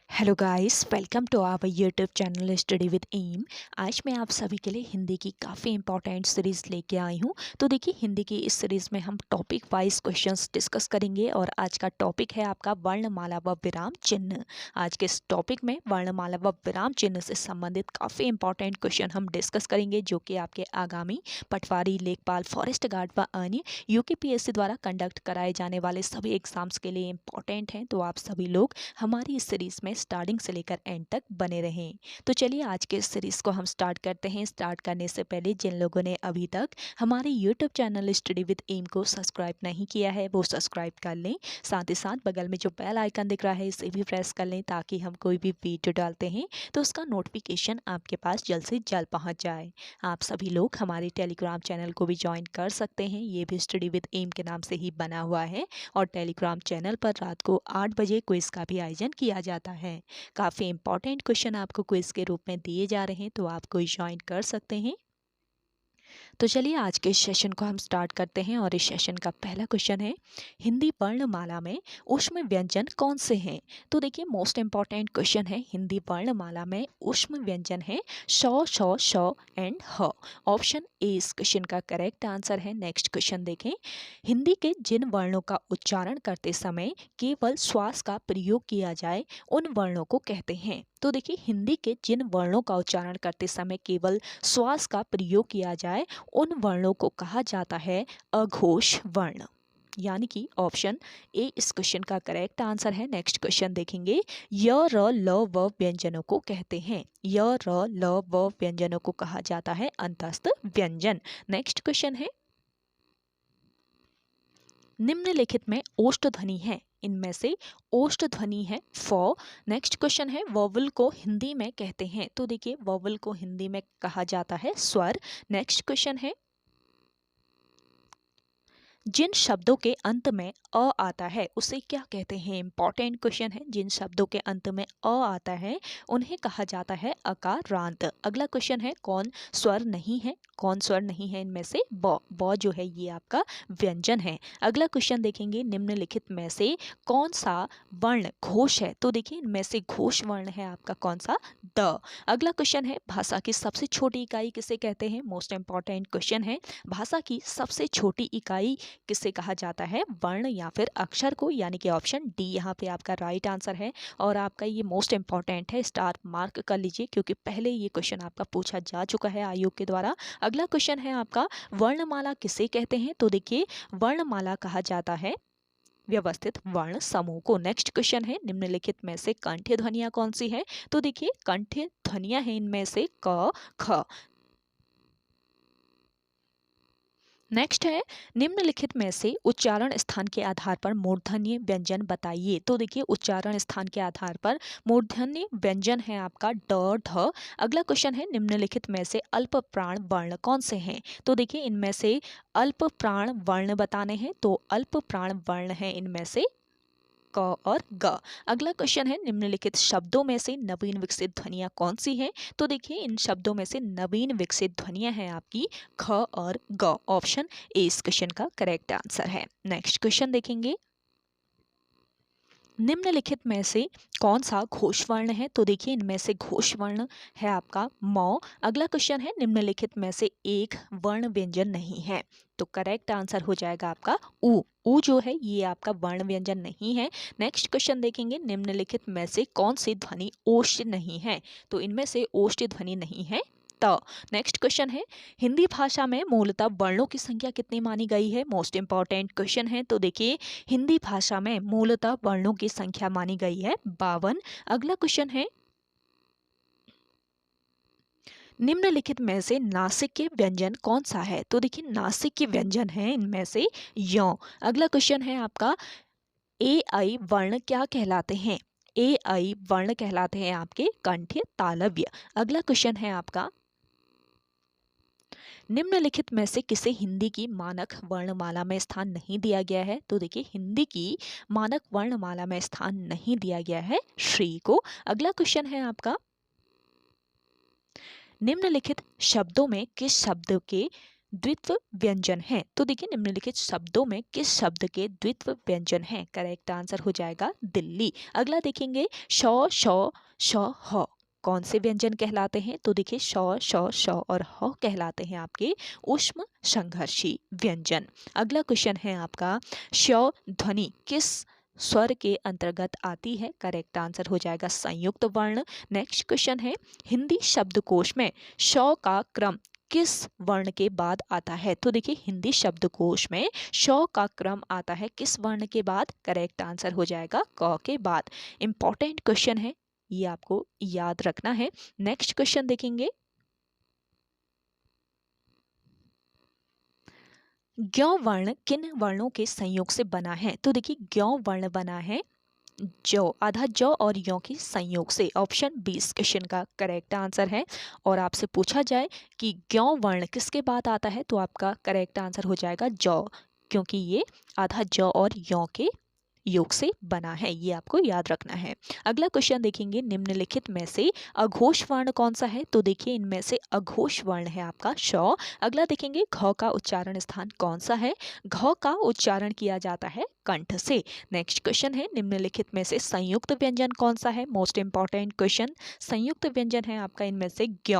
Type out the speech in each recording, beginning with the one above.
Hello guys, welcome to our YouTube channel study with M. आज मैं आप सभी के लिए हिंदी की काफ़ी इंपॉर्टेंट सीरीज़ लेके आई हूँ। तो देखिए, हिंदी की इस सीरीज़ में हम टॉपिक वाइज क्वेश्चंस डिस्कस करेंगे और आज का टॉपिक है आपका वर्णमाला व विराम चिन्ह। आज के इस टॉपिक में वर्णमाला व विराम चिन्ह से संबंधित काफ़ी इंपॉर्टेंट क्वेश्चन हम डिस्कस करेंगे, जो कि आपके आगामी पटवारी, लेखपाल, फॉरेस्ट गार्ड व अन्य यूकेपीएससी द्वारा कंडक्ट कराए जाने वाले सभी एग्जाम्स के लिए इंपॉर्टेंट हैं। तो आप सभी लोग हमारी इस सीरीज़ में स्टार्टिंग से लेकर एंड तक बने रहें। तो चलिए आज के इस सीरीज़ को हम स्टार्ट करते हैं। स्टार्ट करने से पहले जिन लोगों ने अभी तक हमारे YouTube channel study with M को सब्सक्राइब नहीं किया है, वो सब्सक्राइब कर लें। साथ ही साथ बगल में जो बेल आइकन दिख रहा है, इसे भी प्रेस कर लें, ताकि हम कोई भी वीडियो डालते हैं तो उसका नोटिफिकेशन आपके पास जल्द से जल्द पहुँच जाए। आप सभी लोग हमारे टेलीग्राम चैनल को भी ज्वाइन कर सकते हैं। ये भी स्टडी विद एम के नाम से ही बना हुआ है और टेलीग्राम चैनल पर रात को 8 बजे क्विज का भी आयोजन किया जाता है। काफ़ी इंपॉर्टेंट क्वेश्चन आपको क्विज के रूप में दिए जा रहे हैं, तो आप कोई ज्वाइन कर सकते हैं। तो चलिए आज के इस सेशन को हम स्टार्ट करते हैं और इस सेशन का पहला क्वेश्चन है, हिंदी वर्णमाला में ऊष्म व्यंजन कौन से हैं? तो देखिए, मोस्ट इंपॉर्टेंट क्वेश्चन है। हिंदी वर्णमाला में ऊष्म व्यंजन है श एंड ह। ऑप्शन ए इस क्वेश्चन का करेक्ट आंसर है। नेक्स्ट क्वेश्चन देखें, हिंदी के जिन वर्णों का उच्चारण करते समय केवल श्वास का प्रयोग किया जाए, उन वर्णों को कहते हैं। तो देखिए, हिंदी के जिन वर्णों का उच्चारण करते समय केवल श्वास का प्रयोग किया जाए, उन वर्णों को कहा जाता है अघोष वर्ण। यानी कि ऑप्शन ए इस क्वेश्चन का करेक्ट आंसर है। नेक्स्ट क्वेश्चन देखेंगे, य र ल व व्यंजनों को कहते हैं। य र ल व व्यंजनों को कहा जाता है अंतस्थ व्यंजन। नेक्स्ट क्वेश्चन है, निम्नलिखित में ओष्ठ ध्वनि है, इनमें से ओष्ठ ध्वनि है फ। नेक्स्ट क्वेश्चन है, वोवल को हिंदी में कहते हैं। तो देखिए, वोवल को हिंदी में कहा जाता है स्वर। नेक्स्ट क्वेश्चन है, जिन शब्दों के अंत में अ आता है उसे क्या कहते हैं? इंपॉर्टेंट क्वेश्चन है। जिन शब्दों के अंत में अ आता है उन्हें कहा जाता है अकारांत। अगला क्वेश्चन है, कौन स्वर नहीं है? कौन स्वर नहीं है इनमें से? ब। ब जो है ये आपका व्यंजन है। अगला क्वेश्चन देखेंगे, निम्नलिखित में से कौन सा वर्ण घोष है? तो देखिए, इनमें से घोष वर्ण है आपका कौन सा? द। अगला क्वेश्चन है, भाषा की सबसे छोटी इकाई किसे कहते हैं? मोस्ट इंपॉर्टेंट क्वेश्चन है। भाषा की सबसे छोटी इकाई किसे कहा जाता है? वर्ण या फिर अक्षर को, यानी कि ऑप्शन डी यहाँ पे आपका राइट आंसर है। और आपका ये मोस्ट इंपॉर्टेंट है, स्टार मार्क कर लीजिए, क्योंकि पहले ये क्वेश्चन आपका पूछा जा चुका है आयोग के द्वारा। अगला क्वेश्चन है आपका, वर्णमाला किसे कहते हैं? तो देखिए, वर्णमाला कहा जाता है व्यवस्थित वर्ण समूह को। नेक्स्ट क्वेश्चन है, निम्नलिखित में से कंठ्य ध्वनियां कौन सी है? तो देखिए, कंठ्य ध्वनियां हैं इनमें से क, ख। नेक्स्ट है, निम्नलिखित में से उच्चारण स्थान के आधार पर मूर्धन्य व्यंजन बताइए। तो देखिए, उच्चारण स्थान के आधार पर मूर्धन्य व्यंजन है आपका ड, ढ। अगला क्वेश्चन है, निम्नलिखित में से अल्प प्राण वर्ण कौन से हैं? तो देखिए, इनमें से अल्प प्राण वर्ण बताने हैं, तो अल्प प्राण वर्ण है इनमें से क और ग। अगला क्वेश्चन है, निम्नलिखित शब्दों में से नवीन विकसित ध्वनियां कौन सी हैं? तो देखिए, इन शब्दों में से नवीन विकसित ध्वनियां हैं आपकी ख और ग। ऑप्शन ए इस क्वेश्चन का करेक्ट आंसर है। नेक्स्ट क्वेश्चन देखेंगे, निम्नलिखित में से कौन सा घोष वर्ण है? तो देखिए, इनमें से घोष वर्ण है आपका म। अगला क्वेश्चन है, निम्नलिखित में से एक वर्ण व्यंजन नहीं है। तो करेक्ट आंसर हो जाएगा आपका उ। उ जो है ये आपका वर्ण व्यंजन नहीं है। नेक्स्ट क्वेश्चन देखेंगे, निम्नलिखित में से कौन सी ध्वनि ओष्ठ नहीं है? तो इनमें से ओष्ठ ध्वनि नहीं है त। नेक्स्ट क्वेश्चन है, हिंदी भाषा में मूलतः वर्णों की संख्या कितनी मानी गई है? मोस्ट इंपॉर्टेंट क्वेश्चन है। तो देखिए, हिंदी भाषा में मूलतः वर्णों की संख्या मानी गई है 52। अगला क्वेश्चन है, निम्नलिखित में से नासिक के व्यंजन कौन सा है? तो देखिए, नासिक के व्यंजन है इनमें से य। अगला क्वेश्चन है आपका, ए आई वर्ण क्या कहलाते हैं? ए आई वर्ण कहलाते हैं आपके कंठ्य तालव्य। अगला क्वेश्चन है आपका, निम्नलिखित में से किसे हिंदी की मानक वर्णमाला में स्थान नहीं दिया गया है? तो देखिए, हिंदी की मानक वर्णमाला में स्थान नहीं दिया गया है श्री को। अगला क्वेश्चन है आपका, निम्नलिखित शब्दों में किस शब्द के द्वित्व व्यंजन हैं? तो देखिए निम्नलिखित शब्दों में किस शब्द के द्वित्व व्यंजन हैं? करेक्ट आंसर हो जाएगा दिल्ली। अगला देखेंगे श, श, ह कौन से व्यंजन कहलाते हैं? तो देखिए श और ह कहलाते हैं आपके ऊष्म संघर्षी व्यंजन। अगला क्वेश्चन है आपका श ध्वनि किस स्वर के अंतर्गत आती है? करेक्ट आंसर हो जाएगा संयुक्त वर्ण। नेक्स्ट क्वेश्चन है हिंदी शब्दकोश में श का क्रम किस वर्ण के बाद आता है? तो देखिए हिंदी शब्दकोश में श का क्रम आता है किस वर्ण के बाद? करेक्ट आंसर हो जाएगा क के बाद। इंपॉर्टेंट क्वेश्चन है, ये आपको याद रखना है। नेक्स्ट क्वेश्चन देखेंगे ज्ञ वर्ण किन वर्णों के संयोग से बना है? तो देखिए ज्ञ वर्ण बना है जौ, आधा जौ और यों के संयोग से। ऑप्शन 20 क्वेश्चन का करेक्ट आंसर है। और आपसे पूछा जाए कि ज्ञ वर्ण किसके बाद आता है तो आपका करेक्ट आंसर हो जाएगा जौ, क्योंकि ये आधा जौ और यों के योग से बना है, ये आपको याद रखना है। अगला क्वेश्चन देखेंगे निम्नलिखित में से अघोष वर्ण कौन सा है? तो देखिए इनमें से अघोष वर्ण है आपका श। अगला देखेंगे घ का उच्चारण स्थान कौन सा है? घ का उच्चारण किया जाता है कंठ से। नेक्स्ट क्वेश्चन है निम्नलिखित में से संयुक्त व्यंजन कौन सा है? Most important question. संयुक्त व्यंजन है आपका इनमें से ज्ञ,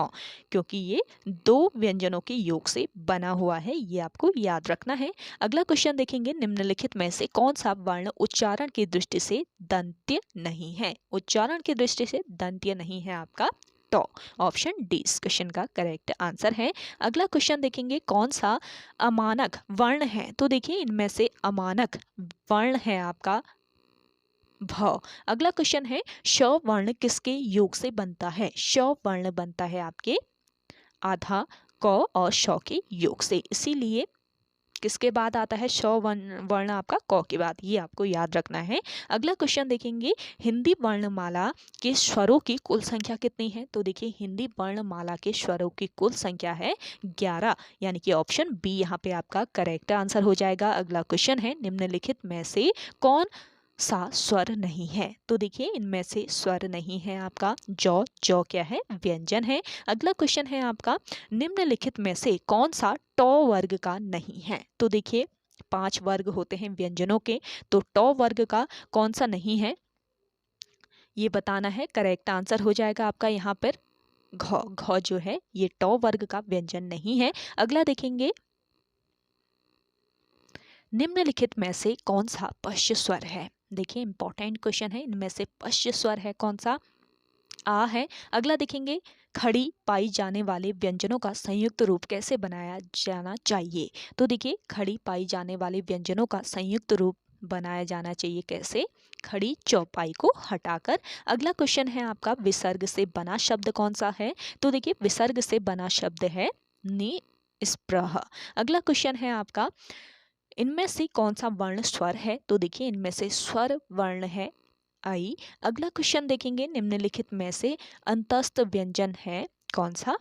क्योंकि ये दो व्यंजनों के योग से बना हुआ है, ये आपको याद रखना है। अगला क्वेश्चन देखेंगे निम्नलिखित में से कौन सा वर्ण उच्चारण की दृष्टि से दंत्य नहीं है? उच्चारण की दृष्टि से दंत्य नहीं है आपका टॉ। ऑप्शन डी इस क्वेश्चन का करेक्ट आंसर है। अगला क्वेश्चन देखेंगे कौन सा अमानक वर्ण है? तो देखिए इनमें से अमानक वर्ण है आपका भ। अगला क्वेश्चन है श वर्ण किसके योग से बनता है? श वर्ण बनता है आपके आधा क और श के योग से, इसीलिए किसके बाद आता है श वर्ण आपका क के बाद, ये आपको याद रखना है। अगला क्वेश्चन देखेंगे हिंदी वर्णमाला के स्वरों की कुल संख्या कितनी है? तो देखिए हिंदी वर्णमाला के स्वरों की कुल संख्या है 11, यानी कि ऑप्शन बी यहाँ पे आपका करेक्ट आंसर हो जाएगा। अगला क्वेश्चन है निम्नलिखित में से कौन सा स्वर नहीं है? तो देखिए इनमें से स्वर नहीं है आपका जौ। जौ क्या है? व्यंजन है। अगला क्वेश्चन है आपका निम्नलिखित में से कौन सा टॉ वर्ग का नहीं है? तो देखिए 5 वर्ग होते हैं व्यंजनों के, तो टॉ वर्ग का कौन सा नहीं है ये बताना है। करेक्ट आंसर हो जाएगा आपका यहाँ पर घ। घ जो है ये टॉ वर्ग का व्यंजन नहीं है। अगला देखेंगे निम्नलिखित में से कौन सा पश्च स्वर है? देखिए इंपॉर्टेंट क्वेश्चन है, इनमें से पश्च स्वर है कौन सा? आ है। अगला देखेंगे खड़ी पाई जाने वाले व्यंजनों का संयुक्त रूप कैसे बनाया जाना चाहिए? तो देखिए खड़ी पाई जाने वाले व्यंजनों का संयुक्त रूप बनाया जाना चाहिए कैसे? खड़ी चौपाई को हटाकर। अगला क्वेश्चन है आपका विसर्ग से बना शब्द कौन सा है? तो देखिए विसर्ग से बना शब्द है निस्पृह। अगला क्वेश्चन है आपका इनमें से कौन सा वर्ण स्वर है? तो देखिए इनमें से स्वर वर्ण है आई। अगला क्वेश्चन देखेंगे निम्नलिखित में से अंतस्थ व्यंजन है कौन सा?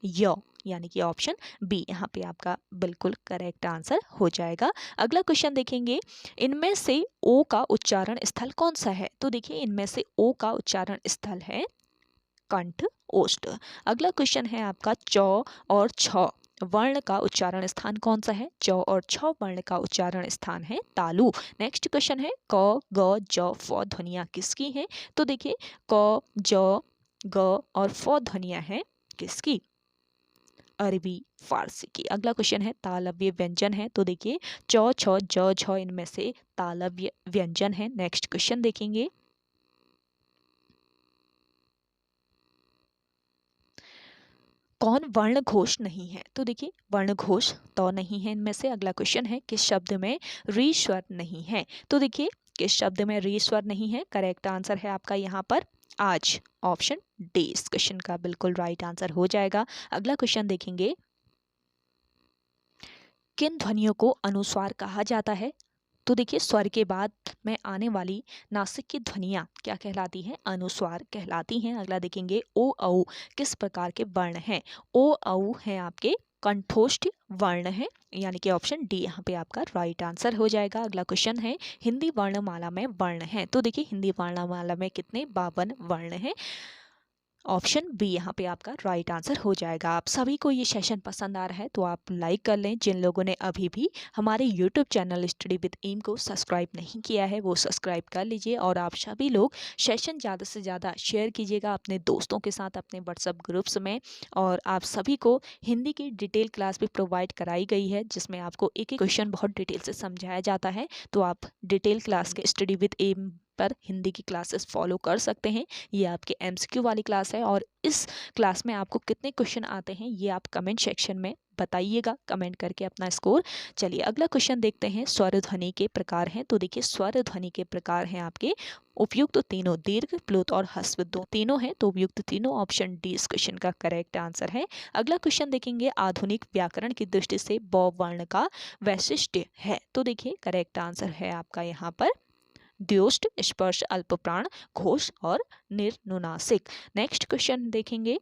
य, यानी कि ऑप्शन बी यहाँ पे आपका बिल्कुल करेक्ट आंसर हो जाएगा। अगला क्वेश्चन देखेंगे इनमें से ओ का उच्चारण स्थल कौन सा है? तो देखिए इनमें से ओ का उच्चारण स्थल है कंठ ओष्ठ। अगला क्वेश्चन है आपका चौ और छ वर्ण का उच्चारण स्थान कौन सा है? चौ और छ वर्ण का उच्चारण स्थान है तालु। नेक्स्ट क्वेश्चन है क ग ज फ ध्वनियाँ किसकी हैं? तो देखिए क ज ग और फ ध्वनियाँ हैं किसकी? अरबी फारसी की। अगला क्वेश्चन है तालव्य व्यंजन है, तो देखिए चौ छ ज झ इनमें से तालव्य व्यंजन है। नेक्स्ट क्वेश्चन देखेंगे कौन वर्ण घोष नहीं है? तो देखिए वर्ण घोष तो नहीं है इनमें से। अगला क्वेश्चन है किस शब्द में री स्वर नहीं है? तो देखिए किस शब्द में री स्वर नहीं है? करेक्ट आंसर है आपका यहाँ पर आज। ऑप्शन डी इस क्वेश्चन का बिल्कुल राइट आंसर हो जाएगा। अगला क्वेश्चन देखेंगे किन ध्वनियों को अनुस्वार कहा जाता है? तो देखिए स्वर के बाद में आने वाली नासिक की ध्वनियाँ क्या कहलाती हैं? अनुस्वार कहलाती हैं। अगला देखेंगे ओ औ किस प्रकार के वर्ण हैं? ओ औ हैं आपके कंठोष्ठ वर्ण है, यानी कि ऑप्शन डी यहाँ पे आपका राइट आंसर हो जाएगा। अगला क्वेश्चन है हिंदी वर्णमाला में वर्ण है। तो देखिए हिंदी वर्णमाला में कितने 52 वर्ण हैं। ऑप्शन बी यहाँ पे आपका राइट आंसर हो जाएगा। आप सभी को ये सेशन पसंद आ रहा है तो आप लाइक कर लें। जिन लोगों ने अभी भी हमारे YouTube channel study with M को सब्सक्राइब नहीं किया है वो सब्सक्राइब कर लीजिए, और आप सभी लोग सेशन ज़्यादा से ज़्यादा शेयर कीजिएगा अपने दोस्तों के साथ, अपने व्हाट्सएप ग्रुप्स में। और आप सभी को हिंदी की डिटेल क्लास भी प्रोवाइड कराई गई है जिसमें आपको एक एक क्वेश्चन बहुत डिटेल से समझाया जाता है। तो आप डिटेल क्लास के स्टडी विद एम पर हिंदी की क्लासेस फॉलो कर सकते हैं। ये आपके एमसीक्यू वाली क्लास है, और इस क्लास में आपको कितने क्वेश्चन आते हैं ये आप कमेंट सेक्शन में बताइएगा, कमेंट करके अपना स्कोर। चलिए अगला क्वेश्चन देखते हैं। स्वर ध्वनि के प्रकार हैं, तो देखिए स्वर ध्वनि के प्रकार हैं आपके उपयुक्त तीनों, दीर्घ, प्लुत और ह्रस्व दो तीनों हैं, तो उपयुक्त तीनों ऑप्शन डी इस क्वेश्चन का करेक्ट आंसर है। अगला क्वेश्चन देखेंगे, आधुनिक व्याकरण की दृष्टि से ब वर्ण का वैशिष्ट्य है, तो देखिए करेक्ट आंसर है आपका यहाँ पर द्योष्ट, स्पर्श, अल्पप्राण, घोष और निर्नुनासिक। नेक्स्ट क्वेश्चन देखेंगे,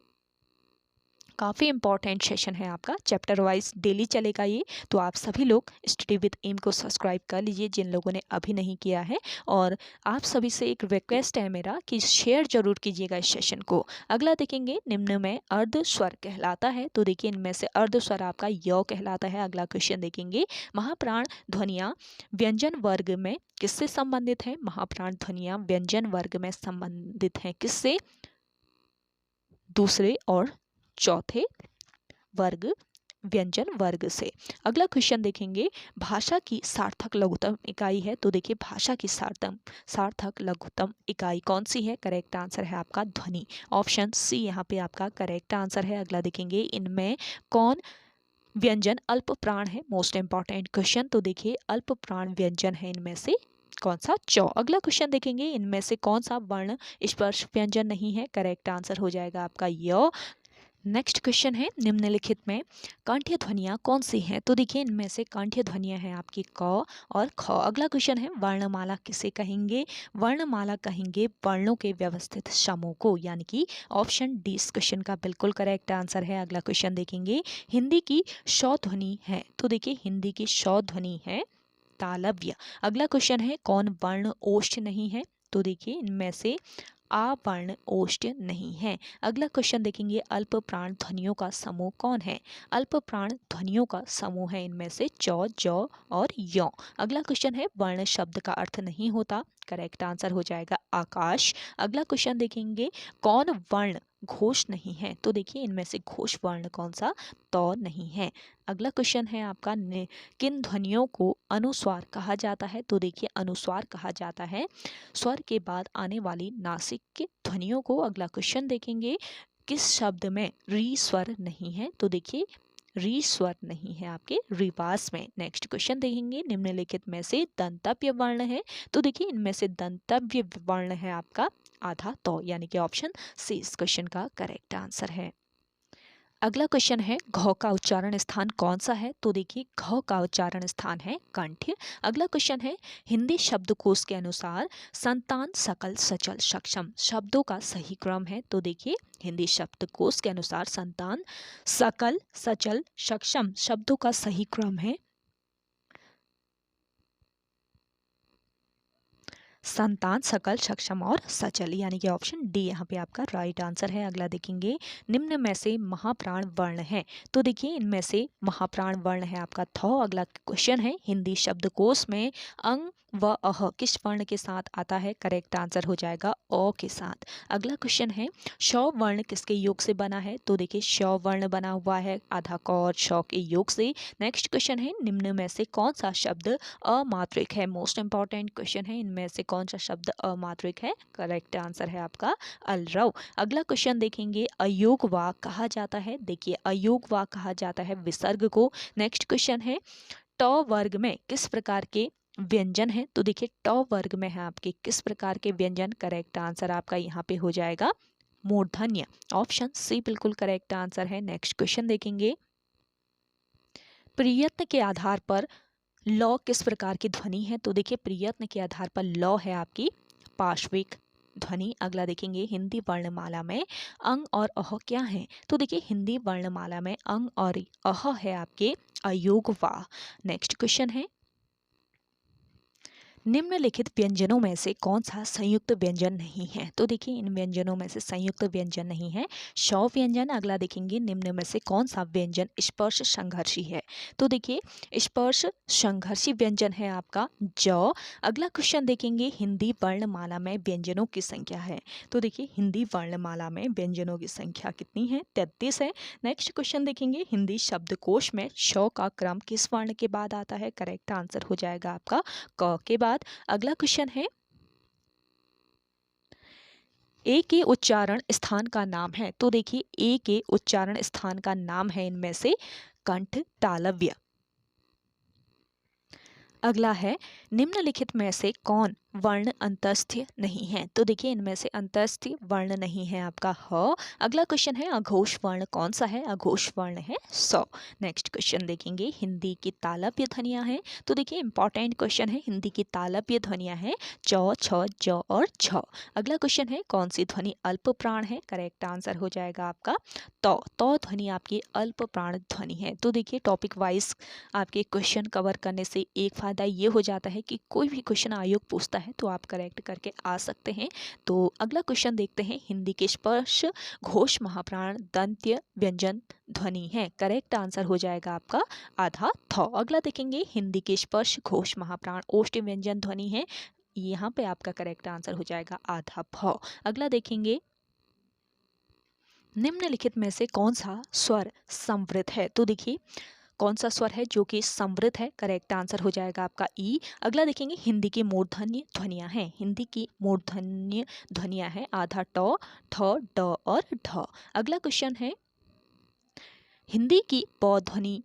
काफ़ी इंपॉर्टेंट सेशन है आपका, चैप्टर वाइज डेली चलेगा ये, तो आप सभी लोग स्टडी विद एम को सब्सक्राइब कर लीजिए जिन लोगों ने अभी नहीं किया है। और आप सभी से एक रिक्वेस्ट है मेरा कि शेयर जरूर कीजिएगा इस सेशन को। अगला देखेंगे, निम्न में अर्ध स्वर कहलाता है, तो देखिए इनमें से अर्ध स्वर आपका य कहलाता है। अगला क्वेश्चन देखेंगे, महाप्राण ध्वनियाँ व्यंजन वर्ग में किससे संबंधित है? महाप्राण ध्वनियाँ व्यंजन वर्ग में संबंधित हैं किससे? दूसरे और चौथे वर्ग व्यंजन वर्ग से। अगला क्वेश्चन देखेंगे, भाषा की सार्थक लघुत्तम इकाई है, तो देखिए भाषा की सार्थक लघुत्तम इकाई कौन सी है? करेक्ट आंसर है आपका ध्वनि, ऑप्शन सी यहाँ पे आपका करेक्ट आंसर है। अगला देखेंगे, इनमें कौन व्यंजन अल्प प्राण है? मोस्ट इंपॉर्टेंट क्वेश्चन, तो देखिए अल्प प्राण व्यंजन है इनमें से कौन सा? चौ। अगला क्वेश्चन देखेंगे, इनमें से कौन सा वर्ण स्पर्श व्यंजन नहीं है? करेक्ट आंसर हो जाएगा आपका य। नेक्स्ट क्वेश्चन है, निम्नलिखित में कंठ्य ध्वनियाँ कौन सी हैं? तो देखिए इनमें से कंठ्य ध्वनियाँ हैं आपकी क और ख। अगला क्वेश्चन है, वर्णमाला किसे कहेंगे? वर्णमाला कहेंगे वर्णों के व्यवस्थित समूह को, यानी कि ऑप्शन डी इस क्वेश्चन का बिल्कुल करेक्ट आंसर है। अगला क्वेश्चन देखेंगे, हिंदी की शौ ध्वनि है, तो देखिए हिंदी की शौ ध्वनि है तालव्य। अगला क्वेश्चन है, कौन वर्ण ओष्ठ नहीं है? तो देखिए इनमें से आ वर्ण ओष्ठ नहीं है। अगला क्वेश्चन देखेंगे, अल्प प्राण ध्वनियों का समूह कौन है? अल्प प्राण ध्वनियों का समूह है इनमें से चौ, जौ और यौ। अगला क्वेश्चन है, वर्ण शब्द का अर्थ नहीं होता, करेक्ट आंसर हो जाएगा आकाश। अगला क्वेश्चन देखेंगे, कौन वर्ण घोष नहीं है? तो देखिए इनमें से घोष वर्ण कौन सा? तो नहीं है। अगला क्वेश्चन है आपका, किन ध्वनियों को अनुस्वार कहा जाता है? तो देखिए अनुस्वार कहा जाता है स्वर के बाद आने वाली नासिक की ध्वनियों को। अगला क्वेश्चन देखेंगे, किस शब्द में री स्वर नहीं है? तो देखिए री स्वर नहीं है आपके रिवास में। नेक्स्ट क्वेश्चन देखेंगे, निम्नलिखित में से दंतव्य वर्ण है, तो देखिए इनमें से दंतव्य वर्ण है आपका आधा तो, यानी कि ऑप्शन सी इस क्वेश्चन का करेक्ट आंसर है। अगला क्वेश्चन है, घ का उच्चारण स्थान कौन सा है? तो देखिए घ का उच्चारण स्थान है कंठ। अगला क्वेश्चन है, हिंदी शब्दकोश के अनुसार संतान, सकल, सचल, सक्षम शब्दों का सही क्रम है? तो देखिए हिंदी शब्दकोश के अनुसार संतान, सकल, सचल, सक्षम शब्दों का सही क्रम है संतान, सकल, सक्षम और सचल, यानी कि ऑप्शन डी यहाँ पे आपका राइट आंसर है। अगला देखेंगे, निम्न में से महाप्राण वर्ण है, तो देखिए इनमें से महाप्राण वर्ण है आपका थ। अगला क्वेश्चन है, हिंदी शब्दकोश में अंग व अह किस वर्ण के साथ आता है? करेक्ट आंसर हो जाएगा अ के साथ। अगला क्वेश्चन है, शौ वर्ण किसके योग से बना है? तो देखिए शौ वर्ण बना हुआ है आधा क और शौ के योग से। नेक्स्ट क्वेश्चन है, निम्न में से कौन सा शब्द अमात्रिक है? मोस्ट इंपॉर्टेंट क्वेश्चन है, इनमें से कौन सा शब्द अमात्रिक है? करेक्ट आंसर है आपका अलरव। अगला क्वेश्चन देखेंगे, अयोग वाक कहा जाता है? देखिए अयोग वाक कहा जाता है विसर्ग को। नेक्स्ट क्वेश्चन है, ट वर्ग में किस प्रकार के व्यंजन है? तो देखिए ट वर्ग में है आपके किस प्रकार के व्यंजन? करेक्ट आंसर आपका यहाँ पे हो जाएगा मूर्धन्य, ऑप्शन सी बिल्कुल करेक्ट आंसर है। नेक्स्ट क्वेश्चन देखेंगे, प्रयत्न के आधार पर लौ किस प्रकार की ध्वनि है? तो देखिए प्रयत्न के आधार पर लौ है आपकी पार्श्विक ध्वनि। अगला देखेंगे, हिंदी वर्णमाला में अंग और अह क्या है? तो देखिए हिंदी वर्णमाला में अंग और अह है आपके अयोग वा। नेक्स्ट क्वेश्चन है, निम्नलिखित व्यंजनों में से कौन सा संयुक्त व्यंजन नहीं है? तो देखिए इन व्यंजनों में से संयुक्त व्यंजन नहीं है श व्यंजन। अगला देखेंगे निम्न में से कौन सा व्यंजन स्पर्श संघर्षी है? तो देखिए स्पर्श संघर्षी व्यंजन है आपका ज। अगला क्वेश्चन देखेंगे हिंदी वर्णमाला में व्यंजनों की संख्या है। तो देखिए हिंदी वर्णमाला में व्यंजनों की संख्या कितनी है? 33 है। नेक्स्ट क्वेश्चन देखेंगे हिंदी शब्दकोश में श का क्रम किस वर्ण के बाद आता है? करेक्ट आंसर हो जाएगा आपका क के बाद। अगला क्वेश्चन है ए के उच्चारण स्थान का नाम है। तो देखिए ए के उच्चारण स्थान का नाम है इनमें से कंठ तालव्य। अगला है निम्नलिखित में से कौन वर्ण अंतस्थ्य नहीं है? तो देखिए इनमें से अंतस्थ्य वर्ण नहीं है आपका ह। अगला क्वेश्चन है अघोष वर्ण कौन सा है? अघोष वर्ण है स। नेक्स्ट क्वेश्चन देखेंगे हिंदी की तालव्य ध्वनियां हैं। तो देखिए इंपॉर्टेंट क्वेश्चन है हिंदी की तालव्य ध्वनियां हैं च, छ, ज और झ। अगला क्वेश्चन है कौन सी ध्वनि अल्प प्राण है? करेक्ट आंसर हो जाएगा आपका तो ध्वनि आपकी अल्प प्राण ध्वनि है। तो देखिए टॉपिक वाइज आपके क्वेश्चन कवर करने से एक फ़ायदा ये हो जाता है कि कोई भी क्वेश्चन आयोग पूछता है तो आप करेक्ट करके आ सकते हैं। तो अगला क्वेश्चन देखते हैं हिंदी के स्पर्श घोष महाप्राण दंत्य व्यंजन ध्वनि है। करेक्ट आंसर हो जाएगा आपका आधा थ। अगला देखेंगे हिंदी के स्पर्श घोष महाप्राण ओष्ठ व्यंजन ध्वनि है। यहाँ पे आपका करेक्ट आंसर हो जाएगा आधा भ। अगला देखेंगे निम्नलिखित में से कौन सा स्वर समृद्ध है? तो देखिए कौन सा स्वर है जो कि समृद्ध है? करेक्ट आंसर हो जाएगा आपका ई। अगला देखेंगे हिंदी की मूर्धन्य ध्वनियां हैं। हिंदी की मूर्धन्य ध्वनियां हैं आधा ट, ठ, ड और ढ। अगला क्वेश्चन है हिंदी की ब ध्वनि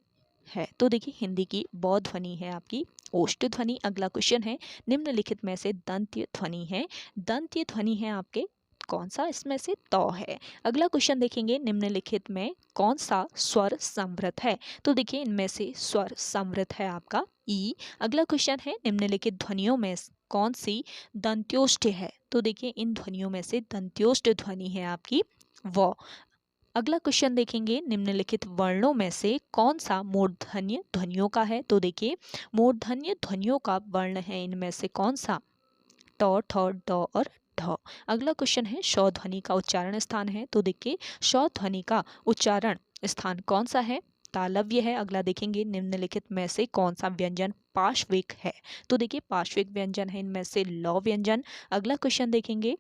है। तो देखिए हिंदी की ब ध्वनि है आपकी ओष्ठ ध्वनि। अगला क्वेश्चन है निम्नलिखित में से दंत्य ध्वनि है। दंत्य ध्वनि है आपके कौन सा? इसमें से त है। अगला क्वेश्चन देखेंगे निम्नलिखित में कौन सा स्वर समृद्ध है? तो देखिए इनमें से स्वर समृद्ध है आपका ई। अगला क्वेश्चन है निम्नलिखित ध्वनियों में कौन सी दंत्योष्ठ है? तो देखिए इन ध्वनियों में से दंत्योष्ठ ध्वनि है आपकी व। अगला क्वेश्चन देखेंगे निम्नलिखित वर्णों में से कौन सा मूर्धन्य ध्वनियों का है? तो देखिए मूर्धन्य ध्वनियों का वर्ण है इनमें से कौन सा? ट, ठ, ड और ढ। अगला क्वेश्चन है श ध्वनि का उच्चारण स्थान है। तो देखिए श ध्वनि का उच्चारण स्थान कौन सा है? तालव्य है। अगला देखेंगे निम्नलिखित में से कौन सा व्यंजन पार्श्विक है? तो देखिए पार्श्विक व्यंजन है इनमें से ल व्यंजन। अगला क्वेश्चन देखेंगे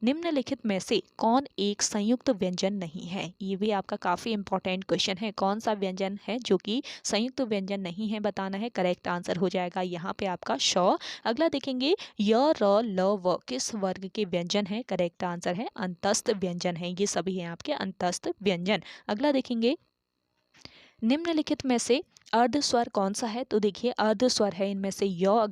निम्नलिखित में से कौन एक संयुक्त व्यंजन नहीं है? ये भी आपका काफी इंपॉर्टेंट क्वेश्चन है। कौन सा व्यंजन है जो कि संयुक्त व्यंजन नहीं है बताना है। करेक्ट आंसर हो जाएगा यहाँ पे आपका श। अगला देखेंगे य, र, ल, व किस वर्ग के व्यंजन है? करेक्ट आंसर है अंतस्थ व्यंजन है। ये सभी हैं आपके अंतस्थ व्यंजन। अगला देखेंगे निम्नलिखित में से अर्ध स्वर कौन सा है? तो देखिए अर्ध स्वर है इनमें से य।